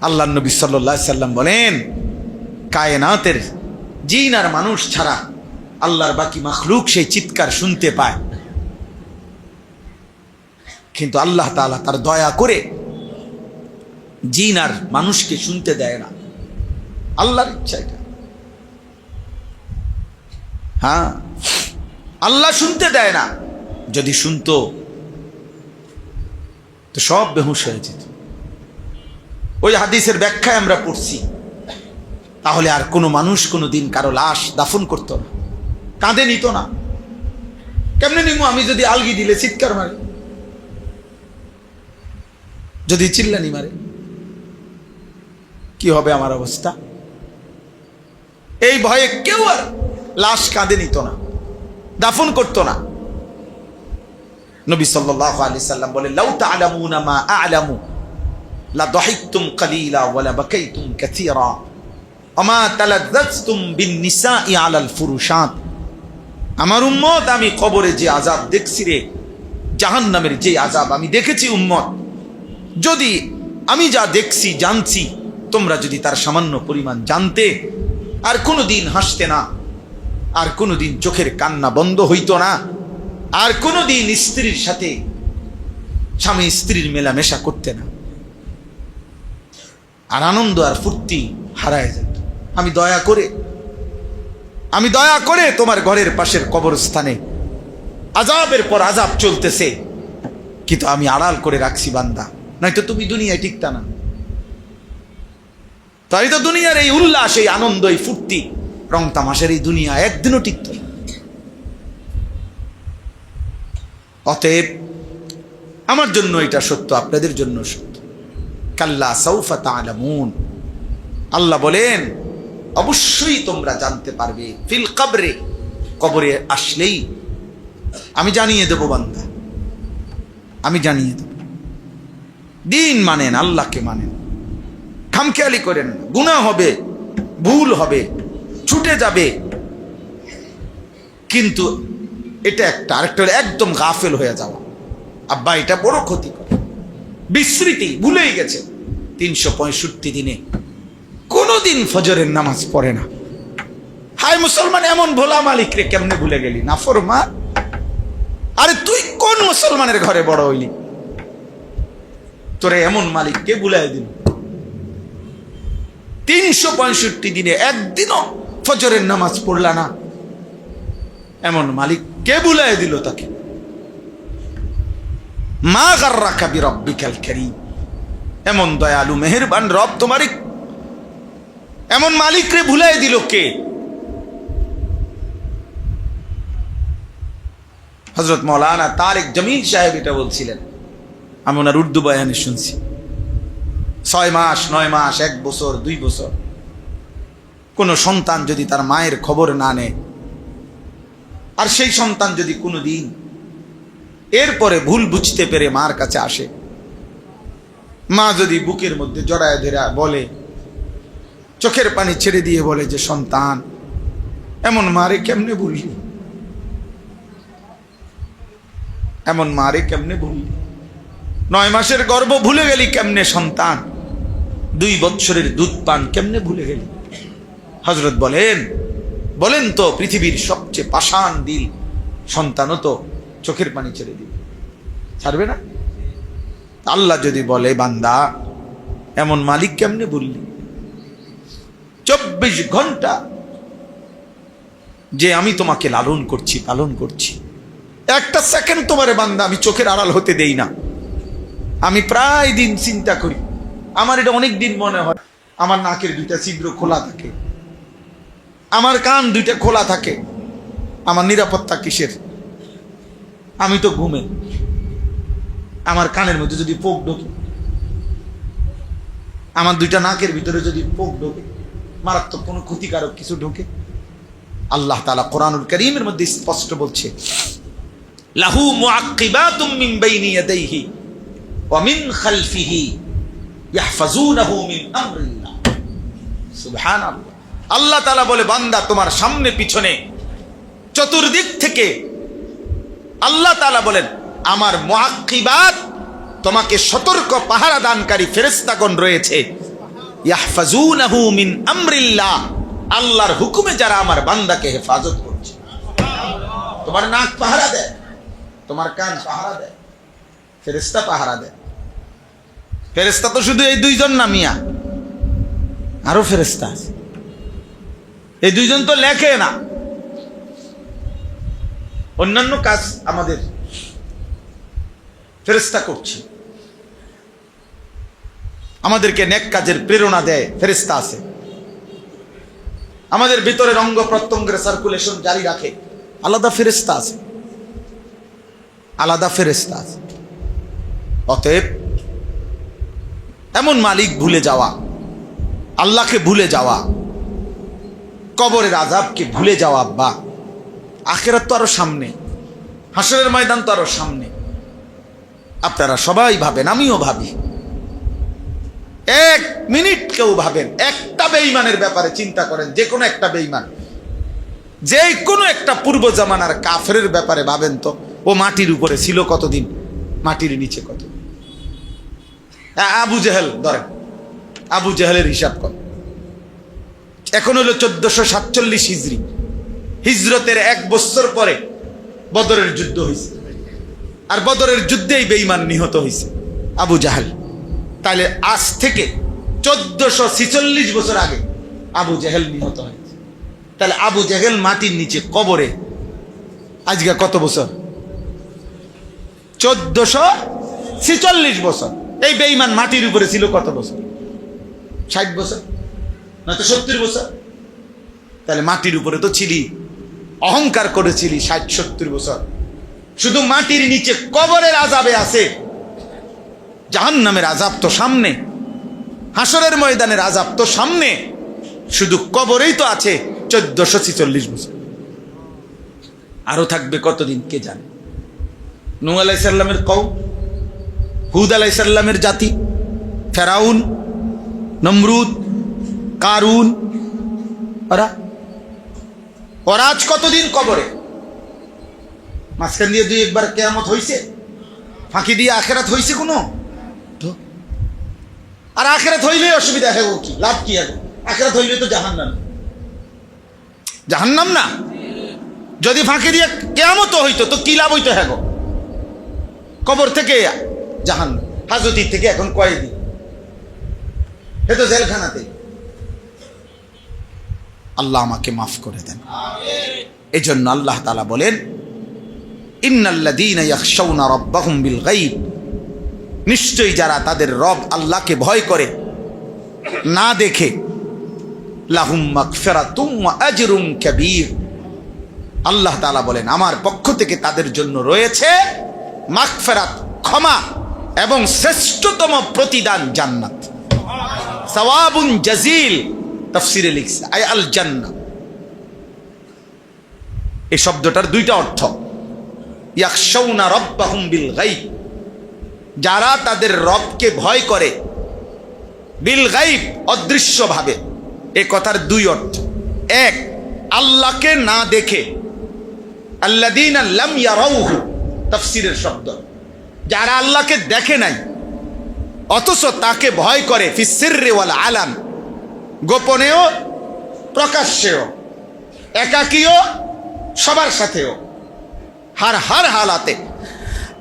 আল্লাহ নবী সাল্লাল্লাহু আলাইহি সাল্লাম বলেন, কায়নাতের জিন আর মানুষ ছাড়া আল্লাহর বাকি মাখলুক সেই চিৎকার শুনতে পায়, কিন্তু আল্লাহ তাআলা তার দয়া করে জিন আর মানুষকে শুনতে দেয় না। আল্লাহর ইচ্ছা এটা। হ্যাঁ, আল্লাহ শুনতে দেয় না। যদি শুনতো তো সব বেহুশ হয়ে যেত। ওই হাদিসের ব্যাখ্যায় আমরা পড়ছি, তাহলে আর কোনো মানুষ কোনো দিন কারো লাশ দাফন করতো না, কাঁধে নিত না। কেমনে নিমু? আমি যদি আলগি দিলে চিৎকার মারে, যদি চিল্লানি মারে, কি হবে আমার অবস্থা? এই ভয়ে কেউ আর লাশ কাঁধে নিত না, দাফন করতো না। নবী সাল্লাল্লাহু আলাইহি সাল্লাম বলেন, লাউ তা'লামুনা মা আ'লামু লা দাহিকতুম কালিলা ওয়া লা বাকাইতুম কাসীরা ওয়া মা তালাজ্জাজতুম বিন নিসাই আলাল ফুরুশাত। আমার উম্মত, আমি কবরে যে আযাব দেখছি রে, জাহান্নামের যে আযাব আমি দেখেছি উম্মত, যদি আমি যা দেখছি জানছি তোমরা যদি তার সামান্য পরিমাণ জানতে, আর কোনোদিন হাসতে না, আর কোনোদিন চোখের কান্না বন্ধ হইতো না, আর কোনোদিন স্ত্রীর সাথে স্বামী স্ত্রীর মেলামেশা করতে না, আর আনন্দ আর ফুর্তি হারায় যেত। আমি দয়া করে তোমার ঘরের পাশের কবরস্থানে আযাবের পর আযাব চলতেছে, কিন্তু আমি আড়াল করে রাখছি বান্দা, নয়তো তুমি দুনিয়ায় টিকতা না। তাই তো দুনিয়ার এই উল্লাস, এই আনন্দ, এই ফুর্তি, রং তামাশার এই দুনিয়া একদিনও টিকত না। অতএব আমার জন্য এটা সত্য, আপনাদের জন্য সত্য। কাল্লা সাউফা তা'লামুন, আল্লাহ বলেন অবশ্যই তোমরা জানতে পারবে। ফিল কবরে, কবরে আসলেই আমি জানিয়ে দেব বান্দা, আমি জানিয়ে দেব। দিন মানেন, আল্লাহকে মানেন, খামখেয়ালি করেন। গুনাহ হবে, ভুল হবে, ছুটে যাবে, কিন্তু এটা একটা। আরেকটা হলো একদম গাফেল হয়ে যাওয়া। আব্বা এটা বড় ক্ষতিকর, বিস্মৃতি, ভুলেই গেছে। 365 দিনে কোনোদিন ফজরের নামাজ পড়ে না। হায় মুসলমান, এমন ভোলা মালিক রে কেমনে ভুলে গেলি? নাফরমান, আরে তুই কোন মুসলমানের ঘরে বড় হইলি? তোরে এমন মালিক কে ভুলাই দিল? 365 দিনে একদিনও ফজরের নামাজ পড়লা না, এমন মালিক কে বুলাই দিল তাকে? মা গাররাকা বিরাব্বিকাল কারীম, এমন দয়ালু মেহেরবান রব তোমারই এমন মালিক রে ভুলাই দিল কে? হযরত মাওলানা তারেক জমিল সাহেব এটা বলছিলেন, আমি ওনার উর্দু বয়ানে শুনছি। 6 মাস 9 মাস 1 বছর 2 বছর কোন সন্তান যদি তার মায়ের খবর না নেয়, আর সেই সন্তান যদি কোনোদিন এরপরে ভুল বুঝতে পেরে মার কাছে আসে, মা যদি বুকের মধ্যে জড়ায় ধরে বলে, চোখের পানি ছেড়ে দিয়ে বলে যে সন্তান এমন মারে কেমনে ভুললি, এমন মারে কেমনে ভুললি, 9 মাসের গর্ভ ভুলে গেলি কেমনে সন্তান, 2 বৎসরের দুধ পান কেমনে ভুলে গেলি? হযরত বলেন তো পৃথিবীর সবচেয়ে পাষাণ দিল সন্তানও তো চোখের পানি ছেড়ে দিবে, ছাড়বে না? আল্লাহ যদি বলে বান্দা এমন মালিক কেমনে বললি? 24 ঘন্টা যে আমি তোমাকে লালন করছি, একটা সেকেন্ড তোমারে বান্দা আমি চোখের আড়াল হতে দেই না। আমি প্রায় দিন চিন্তা করি, আমার এটা অনেক দিন মনে হয়, আমার নাকের 2টা ছিদ্র খোলা থাকে, আমার কান 2টা খোলা থাকে, আমার নিরাপত্তা কিসের? আমি তো ঘুমে, আমার কানের মধ্যে যদি পোক ঢোকে, আমার 2টা নাকের ভিতরে যদি পোক ঢোকে, মারাত্মক কোনো ক্ষতিকারক কিছু ঢোকে, আল্লাহ তাআলা কোরআনুল কারীমের মধ্যে স্পষ্ট বলছে, লাহু মুআক্কিবাতুম মিন বাইনি ইয়াদাইহি ওয়া মিন খালফিহি ইয়াহফাজুনাহু মিন আমরিল্লাহ। সুবহানাল্লাহ। আল্লাহ তাআলা বলে বান্দা তোমার সামনে পিছনে চতুর্দিক থেকে আল্লাহ তাআলা বলেন আমার মুআক্কিবাত, তোমাকে সতর্ক পাহারা দানকারী ফেরেশতাগণ রয়েছে, ইয়াহফাজুনাহু মিন আমরিল্লাহ, আল্লাহর হুকুমে যারা আমার বান্দাকে হেফাজত করছে। তোমার নাক পাহারা দেয়, তোমার কান পাহারা দেয়, ফেরেশতা পাহারা দেয়। ফেরেশতা তো শুধু এই 2 জন না মিয়া, আরো ফেরেশতা আছে। এই 2 জন তো লেখে না, অন্যান্য কাজ আমাদের ফেরেশতা করছে, আমাদেরকে নেক কাজের প্রেরণা দেয় ফেরেশতা আছে, আমাদের ভিতরের অঙ্গ প্রত্যঙ্গের সার্কুলেশন জারি রাখে আলাদা ফেরেশতা আছে, আলাদা ফেরেশতা আছে। অতএব এমন মালিক ভুলে যাওয়া, আল্লাহকে ভুলে যাওয়া, কবরের আযাবকে ভুলে যাওয়া, বা আখিরাত তো আরো সামনে, হাসরের ময়দান তো আরো সামনে। আপনারা সবাই ভাবেন, আমিও ভাবি, 1 মিনিট কেউ ভাবেন একটা বেঈমানের ব্যাপারে চিন্তা করেন, যে কোনো একটা বেঈমান, যে কোনো একটা পূর্ব জামানার কাফেরের ব্যাপারে ভাবেন তো, ও মাটির উপরে ছিল কতদিন, মাটির নিচে কত। আবু জেহেল ধরেন, আবু জেহেলের হিসাব কর, এখন হলো 1447 হিজরি, হিজরতের 1 বছর পরে বদরের যুদ্ধ হয়েছে, আর বদরের যুদ্ধেই বেঈমান নিহত হয়েছে আবু জাহেল। তাহলে আজ থেকে 1446 বছর আগে আবু জেহেল নিহত হয়েছে। তাহলে আবু জেহেল মাটির নিচে কবরে আজকে কত বছর? 1446 বছর। এই বেঈমান মাটির উপরে ছিল কত বছর? 60 বছর, নয়তো 70 বছর। তাহলে মাটির উপরে তো ছিলি, অহংকার করেছিলি 60-70 বছর। শুধু মাটির নিচে কবরের আযাবে আছে, জাহান্নামের আযাব তো সামনে, হাসরের ময়দানের আযাব তো সামনে, শুধু কবরেই তো আছে 1446 বছর। আরো থাকবে কতদিন কে জানে। নূহ আলাইহিস সালামের কওম, হুদ আলাইহিস সালামের জাতি, ফেরাউন, নমরুদ, কারুন, ওরা আজ কতদিন কবরে। মাঝখান দিয়ে 2-1 বার কিয়ামত হইছে, ফাঁকি দিয়ে আখিরাত হইছে কোনো? আর আখিরাত হইলে অসুবিধা হবে কি, লাভ কি হবে? আখিরাত হইলে তো জাহান্নাম, জাহান্নাম না। যদি ফাঁকি দিয়ে কিয়ামত হইতো তো কি লাভ হইতো? হ্যাঁ, কবর থেকে জাহান্নাম, হাজতির থেকে এখন কয়েদি, এ তো জেলখানাতে। আল্লাহ আমাকে মাফ করে দেন। এজন্য আল্লাহ তাআলা বলেন, ইন্নাল্লাযীনা ইয়াখশাউনা রাব্বাহুম বিল গায়ব, নিশ্চয়ই যারা তাদের রব আল্লাহকে ভয় করে না দেখে, লাহুম মাগফিরাতুম ওয়া আজরুন কাবীর, আল্লাহ তাআলা বলেন আমার পক্ষ থেকে তাদের জন্য রয়েছে মাগফিরাত, ক্ষমা এবং শ্রেষ্ঠতম প্রতিদান জান্নাত। সাওয়াবুন জাজিল তাফসিরে লিখছে আই আল জান্নাহ। এই শব্দটার দুইটা অর্থ, ইয়াখশাউনা রাব্বাহুম বিল গায়ব, যারা তাদের রবকে ভয় করে, বিল গায়ব অদৃশ্যভাবে। এই কথার দুই অর্থ, এক আল্লাহকে না দেখে, আল্লাযীনা লাম ইয়ারাউহু তাফসিরের শব্দ, যারা আল্লাহকে দেখে নাই অথচ তাকে ভয় করে, ফিস সিররি ওয়াল আলান, গোপনেও প্রকাশ্যেও, একাকীও সবার সাথেও, হার হালাতে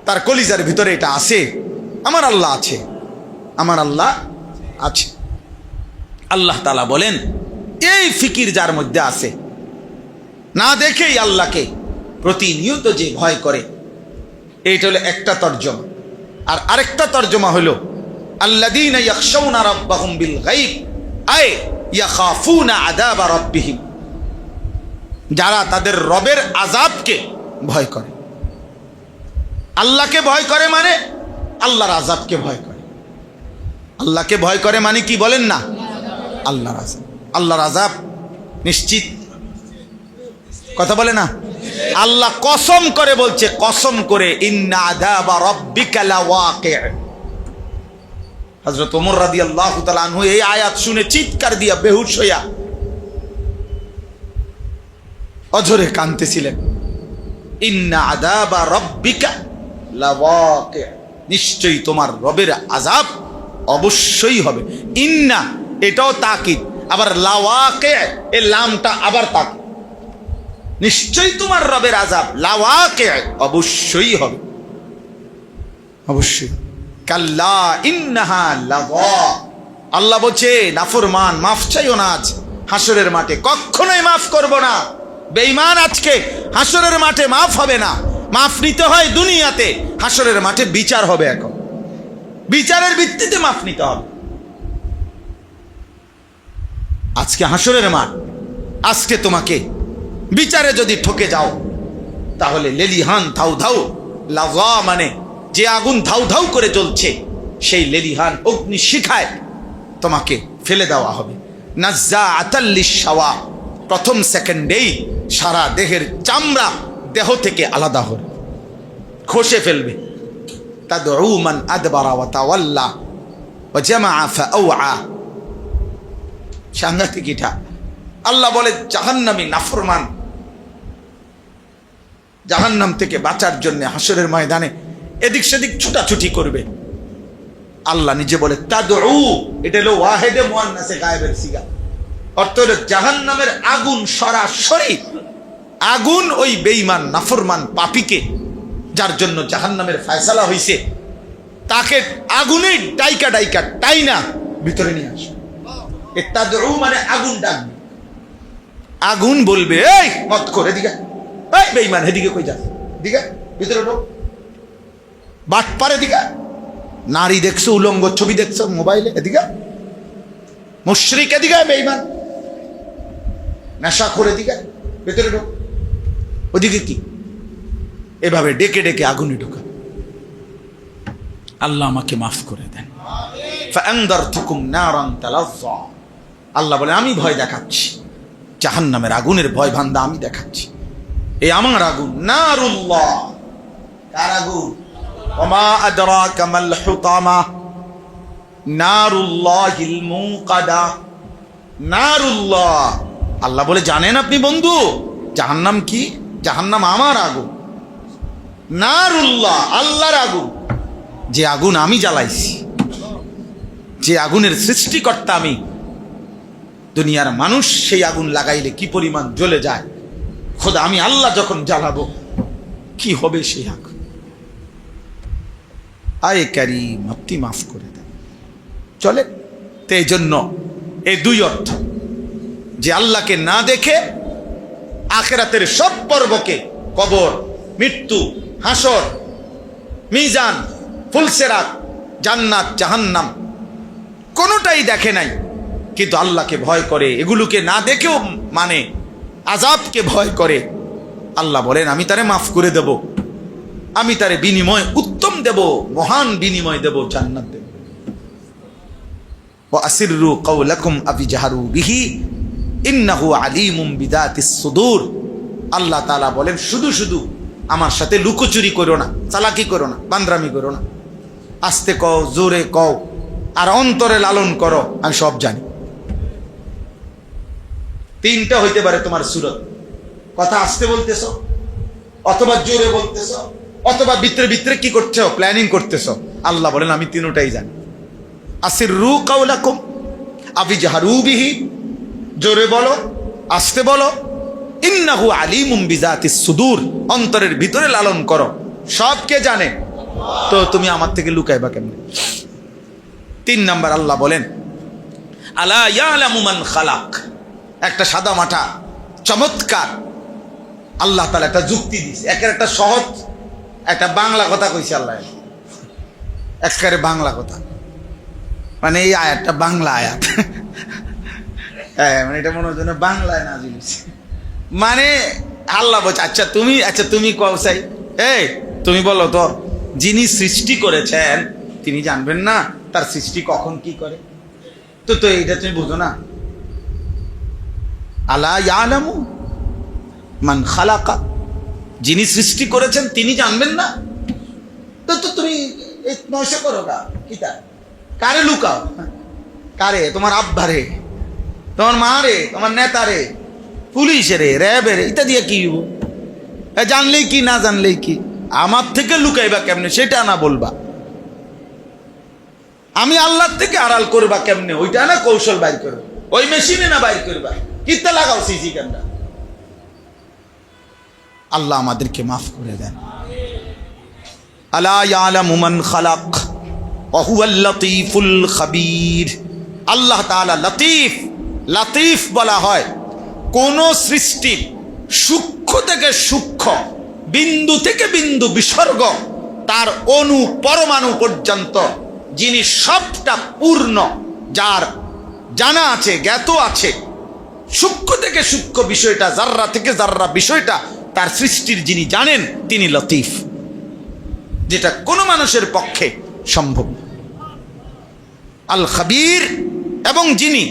তার কলিজার ভিতরে এটা আছে, আমার আল্লাহ আছে, আমার আল্লাহ আছে। আল্লাহ তাআলা বলেন এই ফিকির যার মধ্যে আছে, না দেখেই আল্লাহকে প্রতিনিয়ত যে ভয় করে, এইটা হলো একটা তর্জমা। আর আরেকটা তর্জমা হলো আল্লাযীনা ইয়াখশাউনা রাব্বাহুম বিল গায়ব আয় ইয়াখাফুনা আযাবা রাব্বিহিম, যারা তাদের রবের আযাবকে ভয় করে। আল্লাহকে ভয় করে মানে আল্লাহর আযাবকে ভয় করে। আল্লাহকে ভয় করে মানে কি বলেন না? আল্লাহর আযাব। আল্লাহর আযাব নিশ্চিত, কথা বলে না? আল্লাহ কসম করে বলছে, কসম করে, ইন্না আযাবা রাব্বিকা লাওয়াকি'। হযরত ওমর রাদিয়াল্লাহু তাআলা আনহু এই আয়াত শুনে চিৎকার দিয়া বেহুশ হইয়া অঝরে কাঁদতেছিলেন। ইন্না আযাবা রাব্বিকা লাওয়াকি', নিশ্চয়ই তোমার রবের আযাব অবশ্যই হবে। ইন্না এটাও তাকিদ, আবার লাওয়াকি' এই লামটা আবার তাকিদ, নিশ্চয়ই তোমার রবের আযাব লাওয়াকি', অবশ্যই হবে, অবশ্যই। কাল্লা ইন্নাহা লাযা, আল্লাহ বলছে নাফরমান মাফ চাইও না আজ হাসরের মাঠে, কখনোই মাফ করব না। বেঈমান আজকে হাসরের মাঠে মাফ হবে না। মাফ নিতে হয় দুনিয়াতে, হাসরের মাঠে বিচার হবে। এখন বিচারের ভিত্তিতে মাফ নিতে হবে। আজকে হাসরের মাঠ, আজকে তোমাকে বিচারে যদি ঠকে যাও তাহলে লেলিহান ধাউ ধাউ, লাযা মানে যে আগুন ধাউ ধাউ করে জ্বলছে, সেই লেলিহান অগ্নি শিখায় তোমাকে ফেলে দেওয়া হবে। নাজ্জাআতাল লিশ-শাওয়া, প্রথম সেকেন্ডেই সারা দেহের চামড়া দেহ থেকে আলাদা হবে, খসে ফেলবে। তাদউ মান আদবারা ওয়া তাওয়াল্লা ওয়া জামাআ ফাআওয়া, সাংঘাতিক এটা। আল্লাহ বলে জাহান্নামী নাফরমান জাহান্নাম থেকে বাঁচার জন্য হাসরের ময়দানে এদিক সেদিক ছুটাছুটি করবে। আল্লাহ নিজে বলে তাদউ, এটা হলো ওয়াহেদে মুআন্নাসে গায়েবের সিগা, অর্থ হলো জাহান্নামের আগুন, সরাসরি আগুন ওই বেঈমান নাফরমান পাপীকে, যার জন্য জাহান্নামের ফয়সালা হইছে, তাকে আগুনে ডাইকা ডাইকা টাইনা ভিতরে নিয়ে আসে। এ তাদউ মানে আগুন ডাকবে, আগুন বলবে এই মত করে দিগা, এই বেঈমান এদিকে কই যাস, দিগা ভিতরে ঢোক, বাটপারে দিগা, নারী দেখছো, উলঙ্গ ছবি দেখছো মোবাইলে, এদিকে মুশরিক, এদিকে বেঈমান, নেশা করে দিগা ভিতরে ঢোক, ওদিকে কি, এভাবে ডেকে ডেকে আগুনে ঢোকা। আল্লাহ আমাকে মাফ করে দেন। ফাআনদারতুকুম নারান তালাজ্জা, আল্লাহ বলে আমি ভয় দেখাচ্ছি, জাহান্নামের আগুনের ভয় ভান্দা আমি দেখাচ্ছি। এই আমার আগুন, নারুল্লাহ, কার আগুন? ওমা আদরাকা মাল হুতামা নারুল্লাহিল মুকাদা, নারুল্লাহ। আল্লাহ বলে জানেন আপনি বন্ধু জাহান্নাম কি? জাহান্নাম আমার আগুন। নারুল্লাহ, আল্লাহর আগুন, যে আগুন আমি জ্বালাইছি, যে আগুনের সৃষ্টিকর্তা আমি। দুনিয়ার মানুষ সেই আগুন লাগাইলে কি পরিমাণ জ্বলে যায়, খোদা আমি আল্লাহ যখন জ্বালাবো কি হবে সেই আগুন। আয়ে কারীম, আপনি মাফ করে দেন। চলে তো এই জন্য এই দুই অর্থ, যে আল্লাহকে না দেখে আখিরাতের সব পর্বকে, কবর, মৃত্যু, হাসর, মিজান, ফুলসেরাত, জান্নাত, জাহান্নাম কোনোটাই দেখে নাই, কিন্তু আল্লাহকে ভয় করে, এগুলোকে না দেখেও মানে আযাবকে ভয় করে, আল্লাহ বলেন আমি তারে মাফ করে দেব, আমি তারে বিনিময় উত্তম দেব, মহান বিনিময় দেব, জান্নাত দেব। ওয়া আসিররু কাওলাকুম আবি জাহারু বিহি ইন্নাহু আলিমুম বিদাতিস সুদূর। আল্লাহ তাআলা বলেন শুধু শুধু আমার সাথে লুকোচুরি করো না, চালাকি করো না, বান্দরামি করো না, আস্তে কও, জোরে কও, আর অন্তরে লালন করো, আমি সব জানি। তিনটা হইতে পারে তোমার সুরত, কথা আস্তে বলতেছ, অথবা জোরে বলতেছ, অথবা ভিতরে ভিতরে কি করছো, প্ল্যানিং করতেছ। আল্লাহ বলেন আমি তিনটাই জানি। আসিররু কাওলাকুম আবি জাহারু বিহি, জোরে বলো, আস্তে বলো, ইন্নাহু আলিমুম বিযাতিস সুদূর, অন্তরের ভিতরে লালন করো, সব কে জানে, তো তুমি আমার থেকে লুকাইবা কেমনে? 3 নাম্বার আল্লাহ বলেন আলা ইয়ালামু মান খালাক। একটা সাদা মাঠা চমৎকার আল্লাহ তাআলা একটা যুক্তি দিয়েছে, একের একটা সহজ একটা বাংলা কথা কইছে আল্লাহ, একেবারে বাংলা কথা, মানে এই আয়াতটা বাংলা আয়াত, হ্যাঁ, মানে এটা মনে হচ্ছে বাংলায় না জিনিস, মানে আল্লাহ বলছে আচ্ছা তুমি কও চাই, এই তুমি বলো তো, যিনি সৃষ্টি করেছেন তিনি জানবেন না তার সৃষ্টি কখন কি করে? তো এইটা তুমি বুঝো না? আলা ইয়ালামু মান খালাকা, যিনি সৃষ্টি করেছেন তিনি জানবেন না? তো তুমি এই নয়শো করো গা, কিতা কারে লুকাও? কারে? তোমার আব্বা রে, তোমার মা রে, তোমার নেতা রে, পুলিশে রে, র্যাবে রে, এটা দিয়ে কি জানলেই কি, না জানলেই কি? আমার থেকে লুকাইবা কেমনে সেটা না বলবা, আমি আল্লাহর থেকে আড়াল করবা কেমনে ওইটা না কৌশল বাইর করবা, ওই মেশিনে না বাইর করবা, কিতা লাগাও সিসি ক্যামেরা। আল্লাহ আমাদেরকে মাফ করে দেন। আলা ইয়ালামু মান খালাক ওয়া হুয়াল লাতীফুল খাবীর। আল্লাহ তাআলা লতীফ, লতীফ বলা হয় কোন সৃষ্টির সূক্ষ্ম থেকে সূক্ষ্ম, বিন্দু থেকে বিন্দু বিসর্গ, তার অণু পরমাণু পর্যন্ত যিনি সবটা পূর্ণ, যার জানা আছে, জ্ঞাত আছে, সূক্ষ্ম থেকে সূক্ষ্ম বিষয়টা, জাররা থেকে জাররা বিষয়টা তার সৃষ্টির যিনি জানেন তিনি লতীফ, যেটা কোনো মানুষের পক্ষে সম্ভব। আল খাবীর, এবং যিনি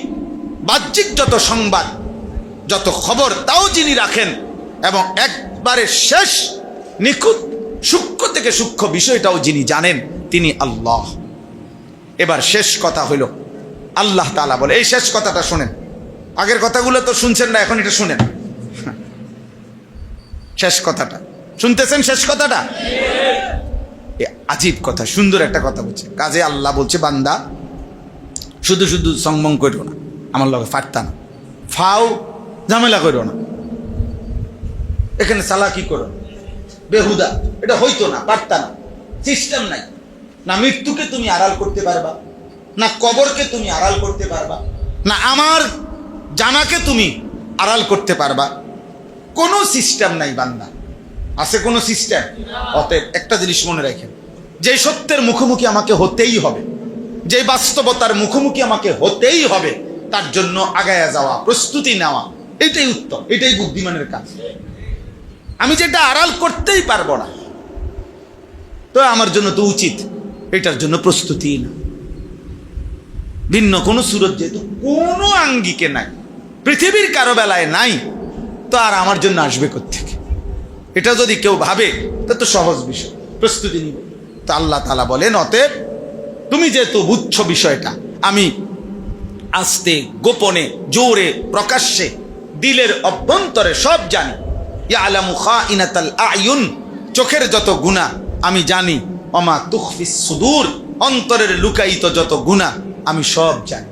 বাহ্যিক যত সংবাদ, যত খবর তাও যিনি রাখেন, এবং একবারে শেষ নিখুঁত সূক্ষ্ম থেকে সূক্ষ্ম বিষয়টাও যিনি জানেন তিনি আল্লাহ। এবার শেষ কথা হইল, আল্লাহ তাআলা বলে, এই শেষ কথাটা শুনেন, আগের কথাগুলো তো শুনছেন না, এখন এটা শুনেন, শেষ কথাটা শুনতেছেন? শেষ কথাটা আজীব কথা, সুন্দর একটা কথা বলছে। কাজে আল্লাহ বলছে বান্দা শুধু শুধু সংমং করো না, আমার লগে ফাটতা না, ফাও ঝামেলা করো না, এখানে চালাকি করো বেহুদা, এটা হইতো না, পারতা না, সিস্টেম নাই। না মৃত্যুকে তুমি আড়াল করতে পারবা, না কবরকে তুমি আড়াল করতে পারবা, না আমার জানাকে তুমি আড়াল করতে পারবা, কোনো সিস্টেম নাই বান্দা। আছে কোনো সিস্টেম? অতএব একটা জিনিস মনে রাখেন, যে সত্যের মুখোমুখি আমাকে হতেই হবে, যে বাস্তবতার মুখোমুখি আমাকে হতেই হবে, তার জন্য আগায়া যাওয়া, প্রস্তুতি নেওয়া, এটাই উত্তম, এটাই বুদ্ধিমানের কাজ। আমি যেটা আড়াল করতেই পারবো না, তো আমার জন্য তো উচিত এটার জন্য প্রস্তুতি না, ভিন্ন কোনো সুরত যেহেতু কোনো আঙ্গিকে নাই, পৃথিবীর কারো বেলায় নাই, তো আর আমার জন্য আসবে কোত্থেকে? এটা যদি কেউ ভাবে তো সহজ বিষয়, প্রস্তুতি নিব। তো আল্লাহ তাআলা বলেন অতএব তুমি যেহেতু বুঝছো বিষয়টা, আমি আস্তে গোপনে জোরে প্রকাশ্যে দিলের অভ্যন্তরে সব জানি। ইয়ালামু খাইনাতাল আয়ুন, চোখের যত গুনাহ আমি জানি, ওমা তুখফিস সুদূর, অন্তরের লুকায়িত যত গুনাহ আমি সব জানি,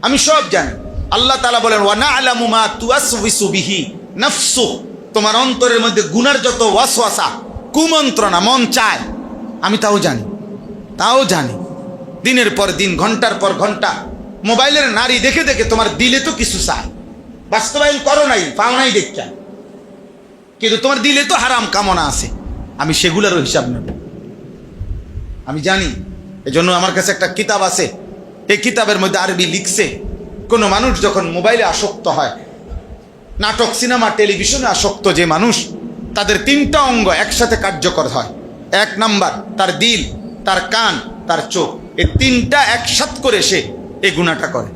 আমি সব জানি। আল্লাহ তাআলা বলেন ওয়া না'লামু মা তুওয়াসওয়িসু বিহি নাফসু, তোমার অন্তরের মধ্যে গুনার যত ওয়াসওয়াসা, কুমন্ত্রণা মন চায়, আমি তাও জানি, তাও জানি। দিনের পর দিন, ঘন্টার পর ঘন্টা মোবাইলের নারী দেখে দেখে তোমার দিলে তো কিছু চায়, বাস্তবায়ন করো নাই, পাও নাই দেখা, কিন্তু তোমার দিলে তো হারাম কামনা আছে, আমি সেগুলোরও হিসাব নেব। আমি জানি, এজন্য আমার কাছে একটা কিতাব আছে, এই কিতাবের মধ্যে আরবি লিখছে, কোনো মানুষ যখন মোবাইলে আসক্ত হয়, নাটক সিনেমা টেলিভিশনে আসক্ত যে মানুষ, তাদের 3টা অঙ্গ একসাথে কার্যকর হয়। 1 নাম্বার তার দিল, তার কান, তার চোখ, এই 3টা একসাথ করে সে এই গুনাহটা করে।